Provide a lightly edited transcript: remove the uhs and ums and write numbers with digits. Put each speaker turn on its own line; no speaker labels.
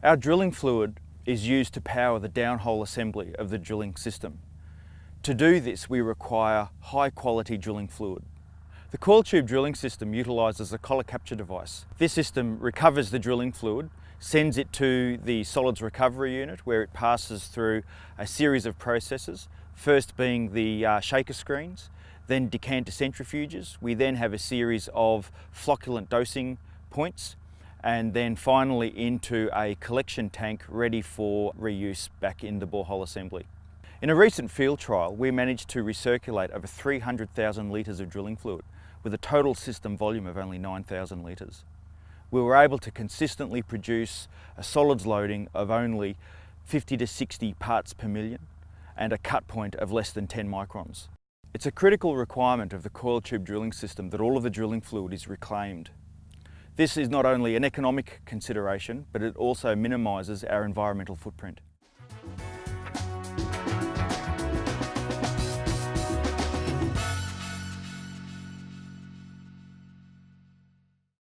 Our drilling fluid is used to power the downhole assembly of the drilling system. To do this, we require high quality drilling fluid. The coil tube drilling system utilises a collar capture device. This system recovers the drilling fluid, sends it to the solids recovery unit where it passes through a series of processes, first being the shaker screens, then decanter centrifuges. We then have a series of flocculant dosing points, and then finally into a collection tank ready for reuse back in the borehole assembly. In a recent field trial, we managed to recirculate over 300,000 litres of drilling fluid with a total system volume of only 9,000 litres. We were able to consistently produce a solids loading of only 50 to 60 parts per million and a cut point of less than 10 microns. It's a critical requirement of the coil tube drilling system that all of the drilling fluid is reclaimed. This is not only an economic consideration, but it also minimises our environmental footprint.